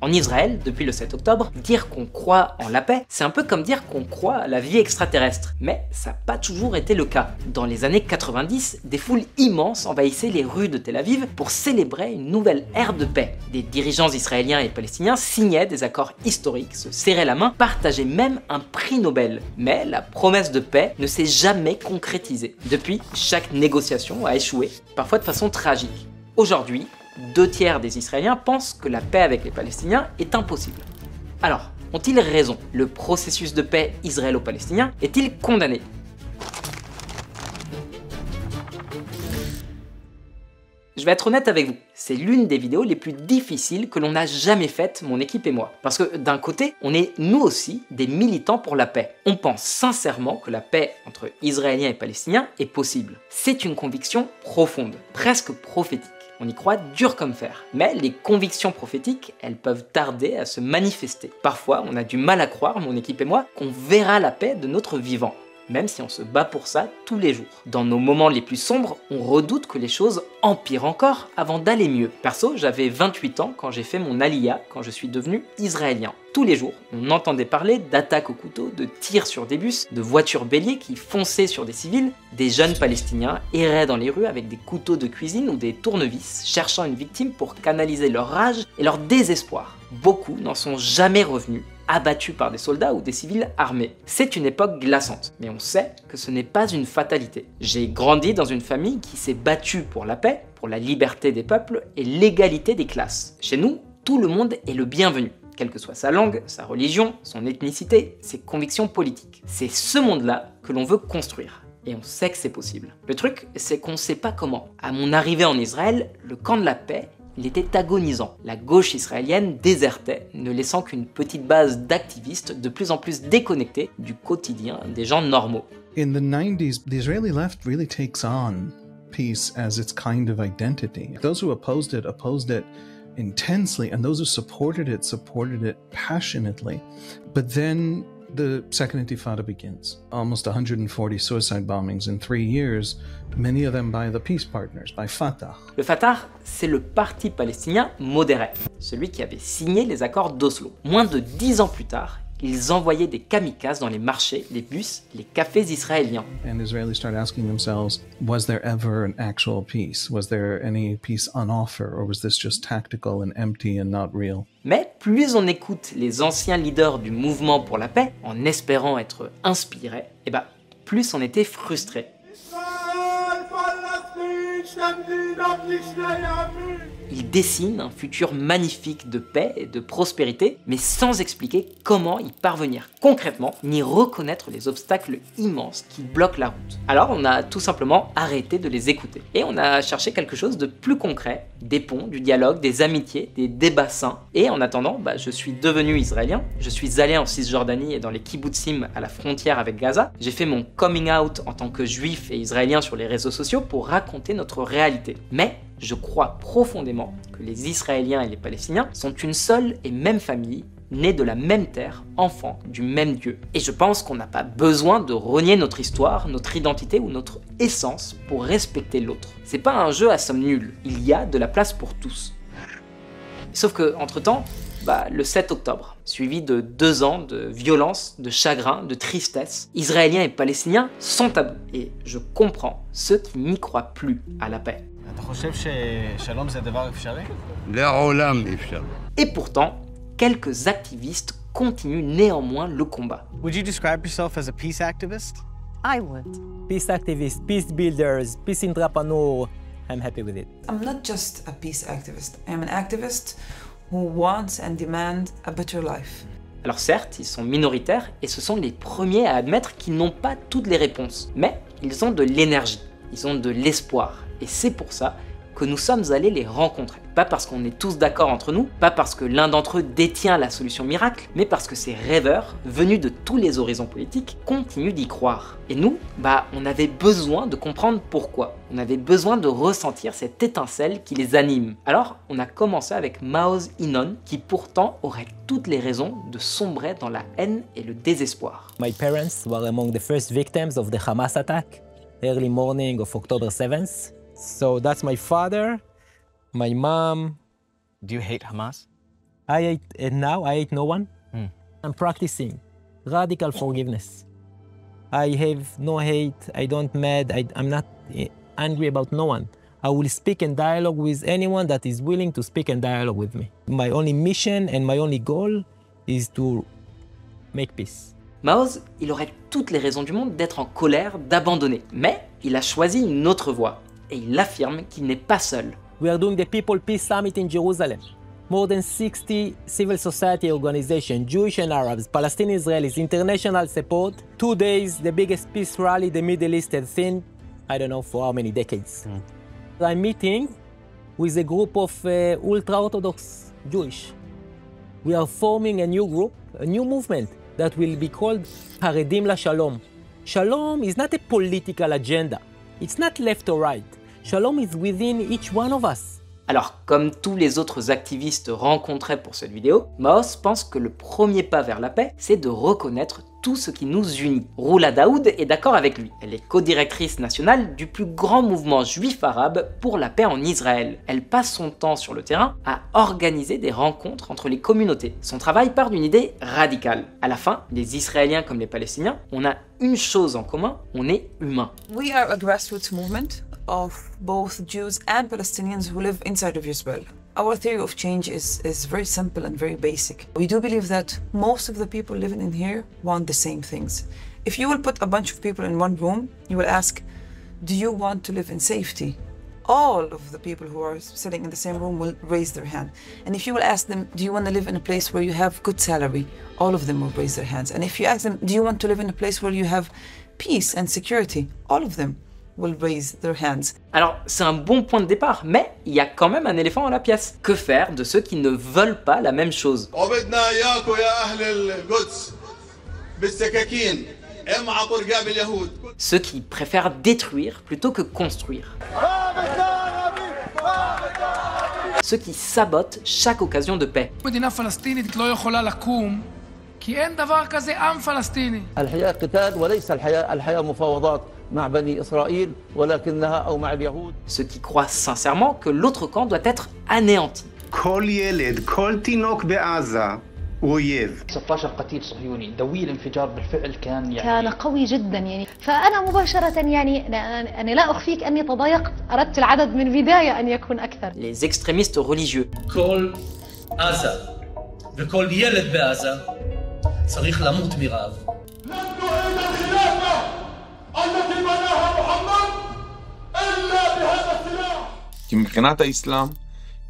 En Israël, depuis le 7 octobre, dire qu'on croit en la paix, c'est un peu comme dire qu'on croit à la vie extraterrestre. Mais ça n'a pas toujours été le cas. Dans les années 90, des foules immenses envahissaient les rues de Tel Aviv pour célébrer une nouvelle ère de paix. Des dirigeants israéliens et palestiniens signaient des accords historiques, se serraient la main, partageaient même un prix Nobel. Mais la promesse de paix ne s'est jamais concrétisée. Depuis, chaque négociation a échoué, parfois de façon tragique. Aujourd'hui, 2/3 des Israéliens pensent que la paix avec les Palestiniens est impossible. Alors, ont-ils raison? Le processus de paix israélo-palestinien est-il condamné? Je vais être honnête avec vous, c'est l'une des vidéos les plus difficiles que l'on a jamais faites, mon équipe et moi. Parce que d'un côté, on est nous aussi des militants pour la paix. On pense sincèrement que la paix entre Israéliens et Palestiniens est possible. C'est une conviction profonde, presque prophétique. On y croit dur comme fer. Mais les convictions prophétiques, elles peuvent tarder à se manifester. Parfois, on a du mal à croire, mon équipe et moi, qu'on verra la paix de notre vivant. Même si on se bat pour ça tous les jours. Dans nos moments les plus sombres, on redoute que les choses empirent encore avant d'aller mieux. Perso, j'avais 28 ans quand j'ai fait mon aliyah, quand je suis devenu israélien. Tous les jours, on entendait parler d'attaques au couteau, de tirs sur des bus, de voitures béliers qui fonçaient sur des civils. Des jeunes palestiniens erraient dans les rues avec des couteaux de cuisine ou des tournevis, cherchant une victime pour canaliser leur rage et leur désespoir. Beaucoup n'en sont jamais revenus, abattus par des soldats ou des civils armés. C'est une époque glaçante, mais on sait que ce n'est pas une fatalité. J'ai grandi dans une famille qui s'est battue pour la paix, pour la liberté des peuples et l'égalité des classes. Chez nous, tout le monde est le bienvenu, quelle que soit sa langue, sa religion, son ethnicité, ses convictions politiques. C'est ce monde-là que l'on veut construire. Et on sait que c'est possible. Le truc, c'est qu'on ne sait pas comment. À mon arrivée en Israël, le camp de la paix, il était agonisant. La gauche israélienne désertait, ne laissant qu'une petite base d'activistes de plus en plus déconnectés du quotidien des gens normaux. In the 90s, the Israeli left really takes on peace as its kind of identity. Those who opposed it intensely, and those who supported it passionately. But then the Second Intifada begins. Almost 140 suicide bombings in 3 years, many of them by the peace partners, by Fatah. Le Fatah, c'est le parti palestinien modéré, celui qui avait signé les accords d'Oslo. Moins de 10 ans plus tard, ils envoyaient des kamikazes dans les marchés, les bus, les cafés israéliens. And Israelis started asking themselves, was there ever an actual peace? Was there any peace on offer? Or was this just tactical and empty and not real? Mais plus on écoute les anciens leaders du mouvement pour la paix, en espérant être inspirés, plus on était frustrés. Il dessine un futur magnifique de paix et de prospérité, mais sans expliquer comment y parvenir concrètement, ni reconnaître les obstacles immenses qui bloquent la route. Alors on a tout simplement arrêté de les écouter. Et on a cherché quelque chose de plus concret, des ponts, du dialogue, des amitiés, des débats sains. Et en attendant, je suis devenu israélien, je suis allé en Cisjordanie et dans les kibbutzim à la frontière avec Gaza. J'ai fait mon coming out en tant que juif et israélien sur les réseaux sociaux pour raconter notre réalité. Mais je crois profondément que les Israéliens et les Palestiniens sont une seule et même famille, nés de la même terre, enfants du même Dieu. Et je pense qu'on n'a pas besoin de renier notre histoire, notre identité ou notre essence pour respecter l'autre. C'est pas un jeu à somme nulle, il y a de la place pour tous. Sauf que, entre-temps, le 7 octobre, suivi de 2 ans de violence, de chagrin, de tristesse, Israéliens et Palestiniens sont à bout. Et je comprends ceux qui n'y croient plus à la paix. Et pourtant, quelques activistes continuent néanmoins le combat. Would you describe yourself as a peace activist? I would. Peace activist, peace builders, peace entrepreneur. I'm happy with it. I'm not just a peace activist. I'm an activist who wants and demands a better life. Alors certes, ils sont minoritaires et ce sont les premiers à admettre qu'ils n'ont pas toutes les réponses. Mais ils ont de l'énergie, ils ont de l'espoir. Et c'est pour ça que nous sommes allés les rencontrer. Pas parce qu'on est tous d'accord entre nous, pas parce que l'un d'entre eux détient la solution miracle, mais parce que ces rêveurs, venus de tous les horizons politiques, continuent d'y croire. Et nous, on avait besoin de comprendre pourquoi. On avait besoin de ressentir cette étincelle qui les anime. Alors, on a commencé avec Maoz Inon, qui pourtant aurait toutes les raisons de sombrer dans la haine et le désespoir. My parents were among the first victims of the Hamas attack, early morning of October 7th. So that's my father, my mom. Do you hate Hamas? Now I hate no one. I'm practicing radical forgiveness. I have no hate, I don't mad, I'm not angry about no one. I will speak in dialogue with anyone that is willing to speak in dialogue with me. My only mission and my only goal is to make peace. Maoz, il aurait toutes les raisons du monde d'être en colère, d'abandonner. Mais il a choisi une autre voie. Et il affirme qu'il n'est pas seul. We are doing the People Peace Summit in Jerusalem. More than 60 civil society organizations, Jewish and Arabs, Palestinian Israelis, international support. 2 days, the biggest peace rally the Middle East has seen, I don't know for how many decades. I'm meeting with a group of ultra-Orthodox Jewish. We are forming a new group, a new movement that will be called Haredim LaShalom. Shalom is not a political agenda. It's not left or right. Shalom is within each one of us. Alors, comme tous les autres activistes rencontrés pour cette vidéo, Maoz pense que le premier pas vers la paix, c'est de reconnaître tout ce qui nous unit. Roula Daoud est d'accord avec lui. Elle est co-directrice nationale du plus grand mouvement juif arabe pour la paix en Israël. Elle passe son temps sur le terrain à organiser des rencontres entre les communautés. Son travail part d'une idée radicale. À la fin, les Israéliens comme les Palestiniens, on a une chose en commun, on est humain. We are a grassroots movement of both Jews and Palestinians who live inside of Israel. Our theory of change is very simple and very basic. We do believe that most of the people living in here want the same things. If you will put a bunch of people in one room, you will ask, do you want to live in safety? All of the people who are sitting in the same room will raise their hand. And if you will ask them, do you want to live in a place where you have good salary? All of them will raise their hands. And if you ask them, do you want to live in a place where you have peace and security? All of them will raise their hands. Alors, c'est un bon point de départ, mais il y a quand même un éléphant dans la pièce. Que faire de ceux qui ne veulent pas la même chose? Ceux qui préfèrent détruire plutôt que construire. Ceux qui sabotent chaque occasion de paix. الحياة قتال وليس الحياة مفاوضات مع بني إسرائيل ولكنها أو مع اليهود. Ceux qui croient sincèrement que l'autre camp doit être anéanti. כל ילד, כל תינוק בעזה הוא אויב. 16 قتيل صهيوني، دوي الانفجار بالفعل كان قوي جدا يعني، فأنا مباشرة يعني أنا لا أخفيك أني تضايقت، أردت العدد من البداية أن يكون أكثر. Les extrémistes religieux. كل عزة وكل يلد بعزة صريخ لموت مراب. لن تعيد الخلافة التي بناها محمد إلا بهذا السلاح. כי מבחינת האסלאם,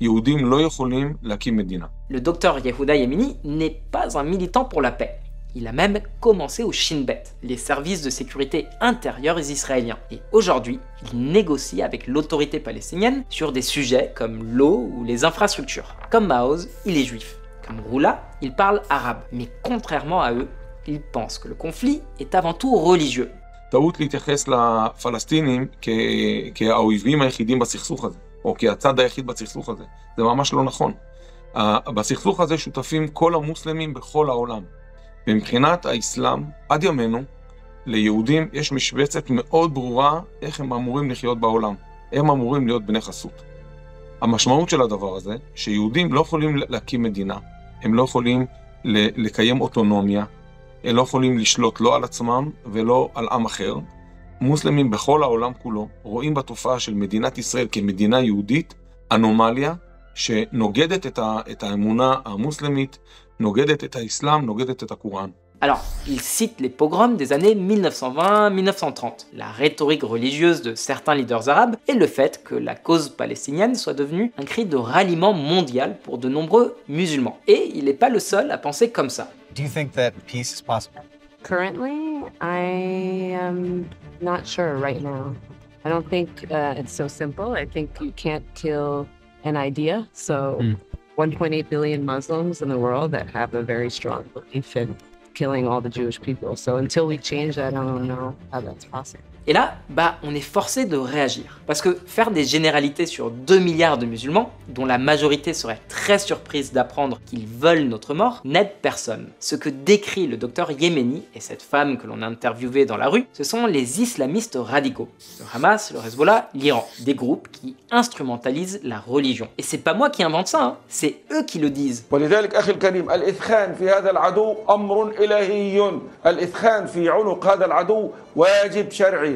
יהודים לא יכולים להקים מדינה. Le docteur Yehuda Yemini n'est pas un militant pour la paix. Il a même commencé au Shin Bet, les services de sécurité intérieurs israéliens. Et aujourd'hui, il négocie avec l'autorité palestinienne sur des sujets comme l'eau ou les infrastructures. Comme Maoz, il est juif. Comme Roula, il parle arabe. Mais contrairement à eux, il pense que le conflit est avant tout religieux. טעות להתייחס לפלסטינים כאויבים היחידים בסכסוך הזה, או כהצד היחיד בסכסוך הזה. זה ממש לא נכון. בסכסוך הזה שותפים כל המוסלמים בכל העולם. ומבחינת האסלאם, עד ימינו, ליהודים יש משבצת מאוד ברורה איך הם אמורים לחיות בעולם. הם אמורים להיות בני חסות. המשמעות של הדבר הזה, שיהודים לא יכולים להקים מדינה, הם לא יכולים לקיים אוטונומיה, הם לא יכולים לשלוט לא על עצמם ולא על עם אחר. מוסלמים בכל העולם כולו רואים בתופעה של מדינת ישראל כמדינה יהודית, אנומליה שנוגדת את האמונה המוסלמית, נוגדת את האסלאם, נוגדת את הקוראן. Alors, il cite les pogroms des années 1920-1930, la rhétorique religieuse de certains leaders arabes et le fait que la cause palestinienne soit devenue un cri de ralliement mondial pour de nombreux musulmans. Et il n'est pas le seul à penser comme ça. Do you think that peace is possible? Currently, I am not sure right now. I don't think it's so simple. I think you can't kill an idea. So 1.8 billion Muslims in the world that have a very strong belief in killing all the Jewish people. So until we change that, I don't know how that's possible. Et là, on est forcé de réagir. Parce que faire des généralités sur 2 milliards de musulmans, dont la majorité serait très surprise d'apprendre qu'ils veulent notre mort, n'aide personne. Ce que décrit le docteur Yéméni et cette femme que l'on a interviewée dans la rue, ce sont les islamistes radicaux. Le Hamas, le Hezbollah, l'Iran. Des groupes qui instrumentalisent la religion. Et c'est pas moi qui invente ça, hein. C'est eux qui le disent. ولذلك أخي الكريم الإثخان في هذا العدو أمر إلهي. الإثخان في عنق هذا العدو واجب شرعي.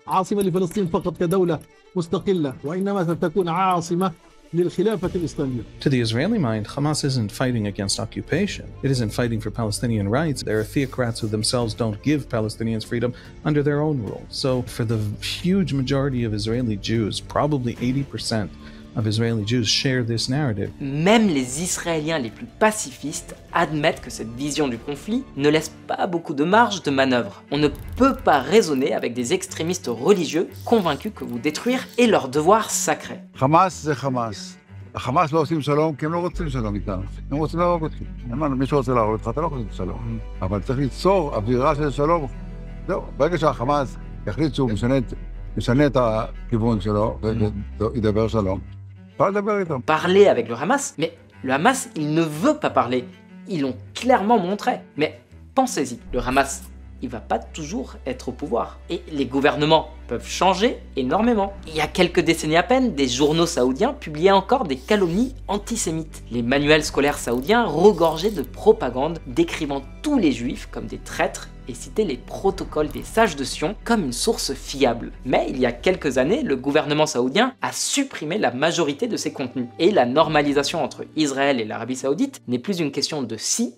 عاصمة لفلسطين فقط كدولة مستقلة وإنما ستكون عاصمة للخلافة الإسلامية. To the Israeli mind, Hamas isn't fighting against occupation. It isn't fighting for Palestinian rights. There are theocrats who themselves don't give Palestinians freedom under their own rules. So for the huge majority of Israeli Jews, probably 80% of Israeli Jews share this narrative. Même les Israéliens les plus pacifistes admettent que cette vision du conflit ne laisse pas beaucoup de marge de manœuvre. On ne peut pas raisonner avec des extrémistes religieux convaincus que vous détruire est leur devoir sacré. Hamas c'est Hamas. Hamas לא עושים שלום כי הם לא רוצים שלום איתנו. הם רוצים להרוג אותי. אמרנו, מי שרוצה להרוג אותך, אתה לא רוצה שלום. אבל צריך ליצור אווירה של שלום. זהו, ברגע שהחמאס יחליט שהוא משנה את הכיוון שלו וידבר שלום. Parler avec le Hamas, mais le Hamas, il ne veut pas parler. Ils l'ont clairement montré. Mais pensez-y, le Hamas, il va pas toujours être au pouvoir. Et les gouvernements peuvent changer énormément. Il y a quelques décennies à peine, des journaux saoudiens publiaient encore des calomnies antisémites. Les manuels scolaires saoudiens regorgeaient de propagande décrivant tous les juifs comme des traîtres et citaient les protocoles des sages de Sion comme une source fiable. Mais il y a quelques années, le gouvernement saoudien a supprimé la majorité de ces contenus. Et la normalisation entre Israël et l'Arabie saoudite n'est plus une question de si,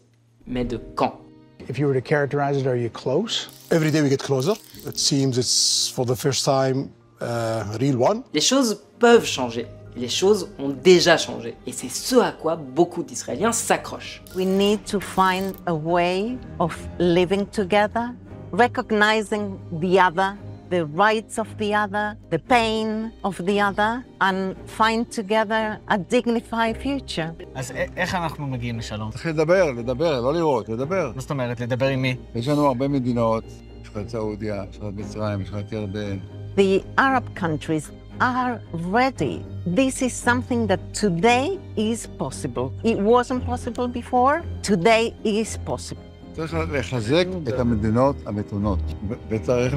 mais de quand. If you were to characterize it, are you close? Every day we get closer. It seems it's for the first time a real one. Les choses peuvent changer. Les choses ont déjà changé. Et c'est ce à quoi beaucoup d'Israéliens s'accrochent. We need to find a way of living together, recognizing the other, the rights of the other, the pain of the other, and find together a dignified future. אז איך אנחנו מגיעים לשלום? צריך לדבר, לא לראות, לדבר. מה זאת אומרת, לדבר עם מי? יש לנו הרבה מדינות, יש לך את סעודיה, יש לך את מצרים, יש לך את ירדן. The Arab countries are ready. This is something that today is possible. It wasn't possible before. Today is possible. צריך לחזק את המדינות המתונות, וצריך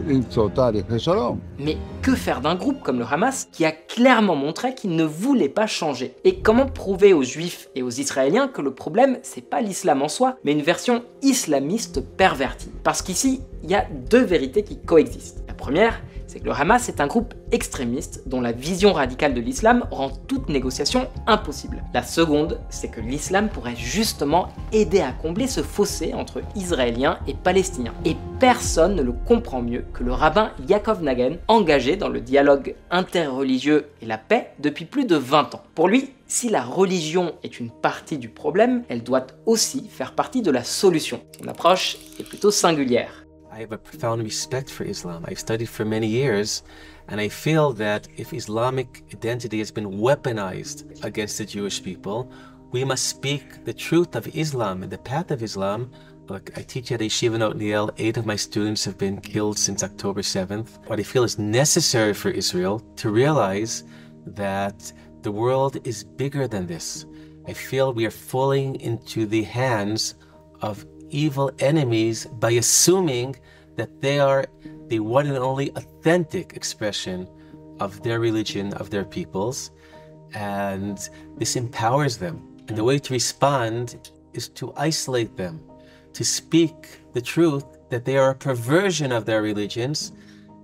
למצוא תהליך לשלום. Mais que faire d'un groupe comme le Hamas qui a clairement montré qu'il ne voulait pas changer? Et comment prouver aux Juifs et aux Israéliens que le problème, c'est pas l'islam en soi, mais une version islamiste pervertie? Parce qu'ici, il y a deux vérités qui coexistent. La première, c'est que le Hamas est un groupe extrémiste dont la vision radicale de l'islam rend toute négociation impossible. La seconde, c'est que l'islam pourrait justement aider à combler ce fossé entre Israéliens et Palestiniens. Et personne ne le comprend mieux que le rabbin Yaakov Nagen, engagé dans le dialogue interreligieux et la paix depuis plus de 20 ans. Pour lui, si la religion est une partie du problème, elle doit aussi faire partie de la solution. Son approche est plutôt singulière. I have a profound respect for Islam. I've studied for many years, and I feel that if Islamic identity has been weaponized against the Jewish people, we must speak the truth of Islam and the path of Islam. Look, I teach at Yeshiva Otniel. 8 of my students have been killed since October 7th. What I feel is necessary for Israel to realize that the world is bigger than this. I feel we are falling into the hands of evil enemies by assuming that they are the one and only authentic expression of their religion, of their peoples, and this empowers them. And the way to respond is to isolate them, to speak the truth that they are a perversion of their religions,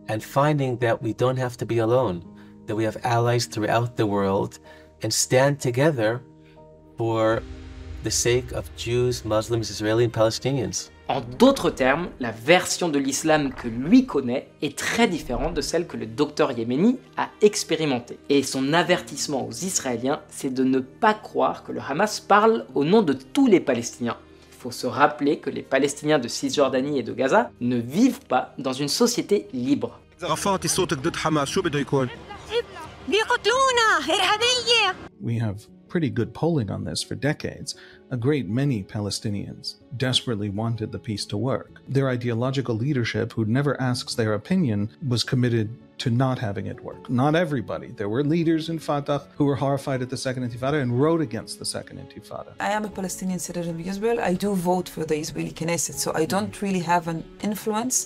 and finding that we don't have to be alone, that we have allies throughout the world, and stand together for the sake of Jews, Muslims, Israelis, and Palestinians. En d'autres termes, la version de l'islam que lui connaît est très différente de celle que le docteur Yéméni a expérimentée. Et son avertissement aux Israéliens, c'est de ne pas croire que le Hamas parle au nom de tous les Palestiniens. Il faut se rappeler que les Palestiniens de Cisjordanie et de Gaza ne vivent pas dans une société libre. We have pretty good polling on this for decades. A great many Palestinians desperately wanted the peace to work. Their ideological leadership, who never asks their opinion, was committed to not having it work. Not everybody. There were leaders in Fatah who were horrified at the Second Intifada and wrote against the Second Intifada. I am a Palestinian citizen of Israel. I do vote for the Israeli Knesset, so I don't really have an influence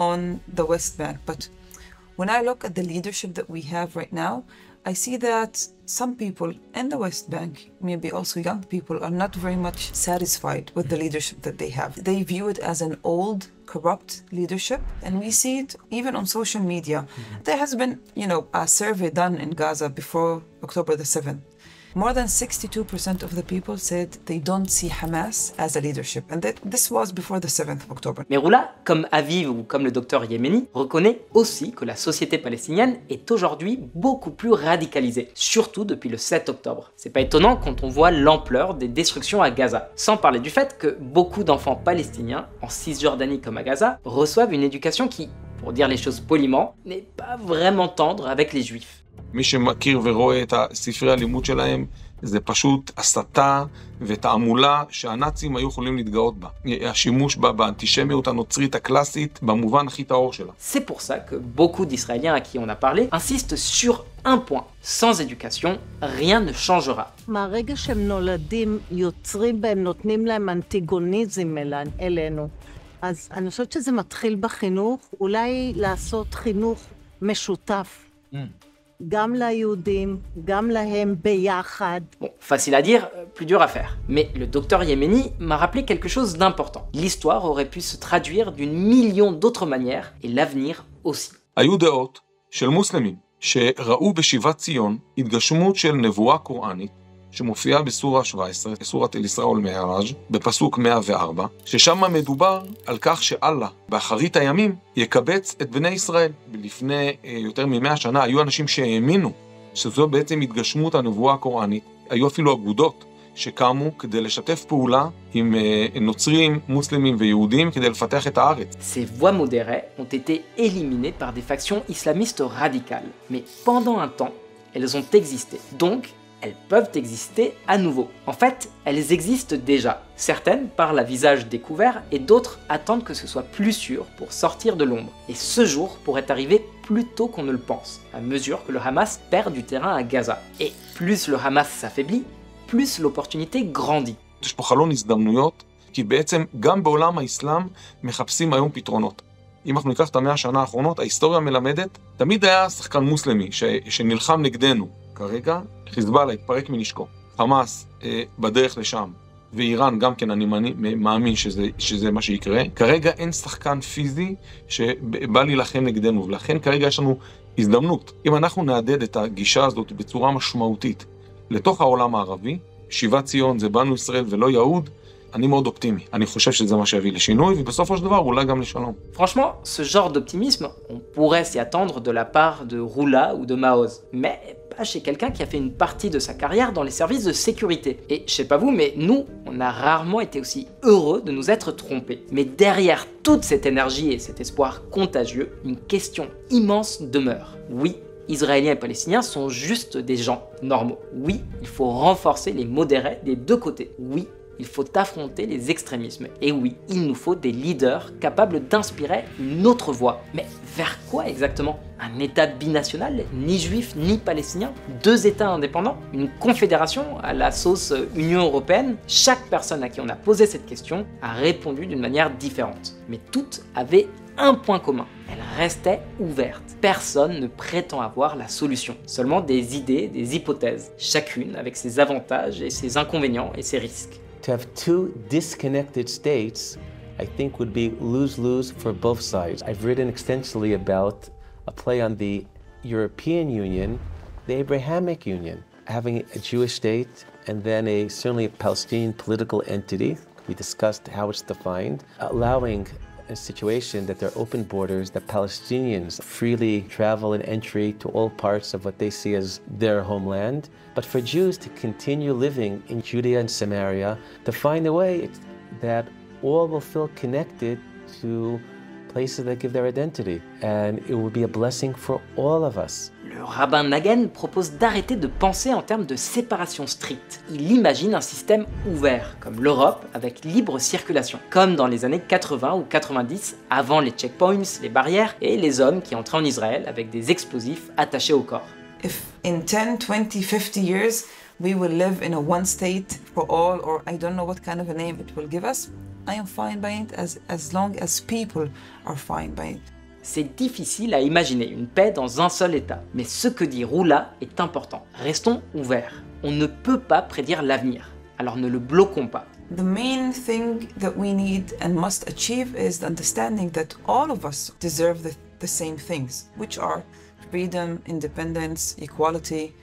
on the West Bank. But when I look at the leadership that we have right now, I see that some people in the West Bank, maybe also young people, are not very much satisfied with the leadership that they have. They view it as an old, corrupt leadership, and we see it even on social media. There has been, a survey done in Gaza before October the 7th. More than 62% of the people said they don't see Hamas as a leadership, and this was before the 7th of October. Mais Roula, comme Aviv ou comme le docteur Yemeni, reconnaît aussi que la société palestinienne est aujourd'hui beaucoup plus radicalisée, surtout depuis le 7 octobre. C'est pas étonnant quand on voit l'ampleur des destructions à Gaza, sans parler du fait que beaucoup d'enfants palestiniens, en Cisjordanie comme à Gaza, reçoivent une éducation qui, pour dire les choses poliment, n'est pas vraiment tendre avec les juifs. מי שמכיר ורואה את ספרי הלימוד שלהם, זה פשוט הסתה ותעמולה שהנאצים היו יכולים להתגאות בה. השימוש באנטישמיות הנוצרית הקלאסית במובן הכי טהור שלה. C'est pour ça que beaucoup d'Israéliens à qui on a parlé insistent sur un point. Sans éducation, rien ne changera. מהרגע שהם נולדים, יוצרים בהם, נותנים להם אנטיגוניזם אלינו. אז אני חושבת שזה מתחיל בחינוך, אולי לעשות חינוך משותף. גם ליהודים, גם להם ביחד. Bon, facile à dire, plus dur à faire. Mais le docteur Yemeni m'a rappelé quelque chose d'important. L'histoire aurait pu se traduire d'une million d'autres manières, et l'avenir aussi. היו דעות של מוסלמים שראו בשיבת ציון התגשמות של נבואה קוראנית שמופיעה בסורה 17, סורת אל-איסרא' ואל-מיעראג', בפסוק 104, ששם מדובר על כך שאללה באחרית הימים יקבץ את בני ישראל. ולפני יותר מ-100 שנה היו אנשים שהאמינו שזו בעצם התגשמות הנבואה הקוראנית. היו אפילו אגודות שקמו כדי לשתף פעולה עם נוצרים, מוסלמים ויהודים כדי לפתח את הארץ. Ces voix modérées ont été éliminées par des factions islamistes radicales. Mais pendant un temps, elles ont existé. Donc, elles peuvent exister à nouveau. En fait, elles existent déjà. Certaines parlent à visage découvert et d'autres attendent que ce soit plus sûr pour sortir de l'ombre. Et ce jour pourrait arriver plus tôt qu'on ne le pense, à mesure que le Hamas perd du terrain à Gaza. Et plus le Hamas s'affaiblit, plus l'opportunité grandit. יש פה חלון הזדמנויות, כי בעצם גם בעולם האסלאם מחפשים היום פתרונות. אם אנחנו ניקח את 100 השנה האחרונות, ההיסטוריה מלמדת, תמיד היה שחקן מוסלמי שנלחם נגדנו. כרגע, חיזבאללה התפרק מנשקו. חמאס בדרך לשם, ואיראן גם כן אני מאמין שזה מה שיקרה. כרגע אין שחקן פיזי שבא להילחם נגדנו, ולכן כרגע יש לנו הזדמנות. אם אנחנו נעדד את הגישה הזאת בצורה משמעותית לתוך העולם הערבי, שיבת ציון זה בנו ישראל ולא יהוד, אני מאוד אופטימי. אני חושב שזה מה שיביא לשינוי, ובסופו של דבר אולי גם לשלום. Franchement, ce genre d'optimisme, on pourrait s'y attendre de la part de Roula ou de Maoz, mais pas chez quelqu'un qui a fait une partie de sa carrière dans les services de sécurité. Et je sais pas vous, mais nous, on a rarement été aussi heureux de nous être trompés. Mais derrière toute cette énergie et cet espoir contagieux, une question immense demeure. Oui, Israéliens et Palestiniens sont juste des gens normaux. Oui, il faut renforcer les modérés des deux côtés. Oui, il faut affronter les extrémismes. Et oui, il nous faut des leaders capables d'inspirer une autre voie. Mais vers quoi exactement? Un État binational, ni juif ni palestinien? Deux États indépendants? Une confédération à la sauce Union européenne? Chaque personne à qui on a posé cette question a répondu d'une manière différente. Mais toutes avaient un point commun. Elles restaient ouvertes. Personne ne prétend avoir la solution. Seulement des idées, des hypothèses. Chacune avec ses avantages et ses inconvénients et ses risques. To have two disconnected states, I think would be lose-lose for both sides. I've written extensively about a play on the European Union, the Abrahamic Union, having a Jewish state and then certainly a Palestinian political entity. We discussed how it's defined, allowing a situation that there are open borders, that Palestinians freely travel and entry to all parts of what they see as their homeland. But for Jews to continue living in Judea and Samaria, to find a way that all will feel connected to places that give their identity. And it will be a blessing for all of us. Le rabbin Nagen propose d'arrêter de penser en termes de séparation stricte. Il imagine un système ouvert, comme l'Europe, avec libre circulation, comme dans les années 80 ou 90, avant les checkpoints, les barrières, et les hommes qui entraient en Israël avec des explosifs attachés au corps. If in 10, 20, 50 years we will live in a one state for all, or I don't know what kind of a name it will give us, I am fine by it as long as people are fine by it. C'est difficile à imaginer une paix dans un seul État, mais ce que dit Roula est important. Restons ouverts. On ne peut pas prédire l'avenir, alors ne le bloquons pas. The main thing that we need and must achieve is the understanding that all of us deserve the same things, which are freedom, independence, equality,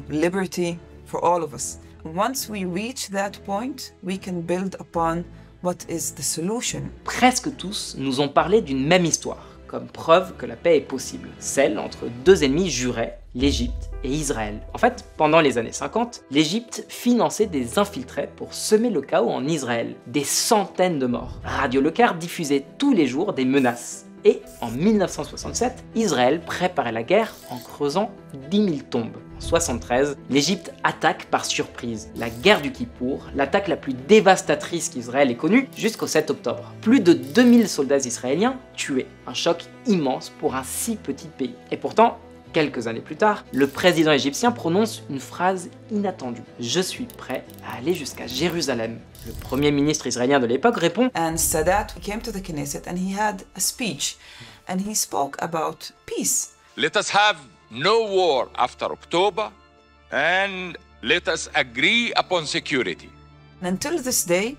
liberty for all of us. Once we reach that point, we can build upon what is the solution. Presque tous nous ont parlé d'une même histoire, comme preuve que la paix est possible, celle entre deux ennemis jurés, l'Égypte et Israël. En fait, pendant les années 50, l'Égypte finançait des infiltrés pour semer le chaos en Israël. Des centaines de morts. Radio Le Quart diffusait tous les jours des menaces. Et en 1967, Israël préparait la guerre en creusant 10 000 tombes. En 1973, l'Égypte attaque par surprise. La guerre du Kippour, l'attaque la plus dévastatrice qu'Israël ait connue jusqu'au 7 octobre. Plus de 2000 soldats israéliens tués. Un choc immense pour un si petit pays. Et pourtant, quelques années plus tard, le président égyptien prononce une phrase inattendue. « Je suis prêt à aller jusqu'à Jérusalem ». Le premier ministre israélien de l'époque répond And Sadat came to the Knesset and he had a speech and he spoke about peace. Let us have no war after October and let us agree upon security. Until this day,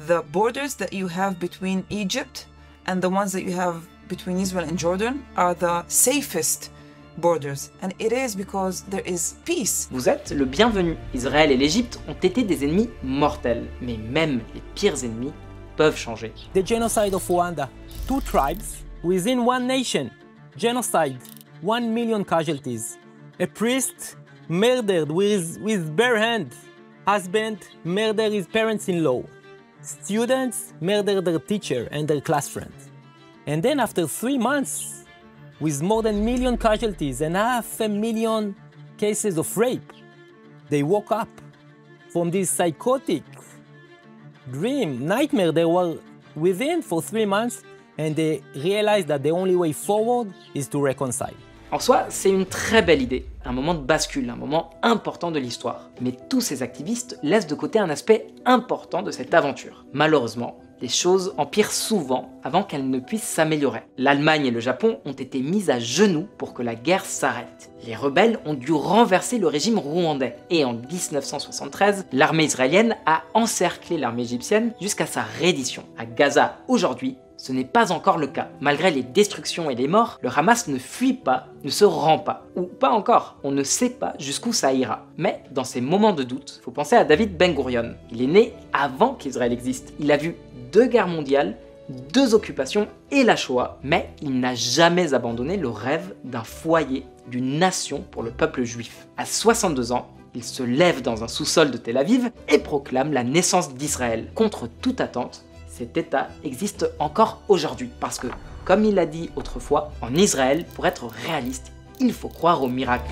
the borders that you have between Egypt and the ones that you have between Israel and Jordan are the safest borders, and it is because there is peace. Vous êtes le bienvenu. Israël et l'Égypte ont été des ennemis mortels, mais même les pires ennemis peuvent changer. The genocide of Rwanda. 2 tribes within one nation. Genocide. 1 million casualties. A priest murdered with bare hand. Husband murdered his parents-in-law. Students murdered their teacher and their class friends. And then after 3 months, with more than 1 million casualties and 500,000 cases of rape, they woke up from this psychotic nightmare they were within for 3 months, and they realized that the only way forward is to reconcile. En soi, c'est une très belle idée, un moment de bascule, un moment important de l'histoire. Mais tous ces activistes laissent de côté un aspect important de cette aventure. Malheureusement, les choses empirent souvent avant qu'elles ne puissent s'améliorer. L'Allemagne et le Japon ont été mis à genoux pour que la guerre s'arrête. Les rebelles ont dû renverser le régime rwandais. Et en 1973, l'armée israélienne a encerclé l'armée égyptienne jusqu'à sa reddition. À Gaza, aujourd'hui, ce n'est pas encore le cas. Malgré les destructions et les morts, le Hamas ne fuit pas, ne se rend pas. Ou pas encore, on ne sait pas jusqu'où ça ira. Mais dans ces moments de doute, il faut penser à David Ben Gourion. Il est né avant qu'Israël existe. Il a vu 2 guerres mondiales, 2 occupations et la Shoah, mais il n'a jamais abandonné le rêve d'un foyer, d'une nation pour le peuple juif. À 62 ans, il se lève dans un sous-sol de Tel Aviv et proclame la naissance d'Israël. Contre toute attente, cet État existe encore aujourd'hui, parce que, comme il l'a dit autrefois, en Israël, pour être réaliste, il faut croire au miracle.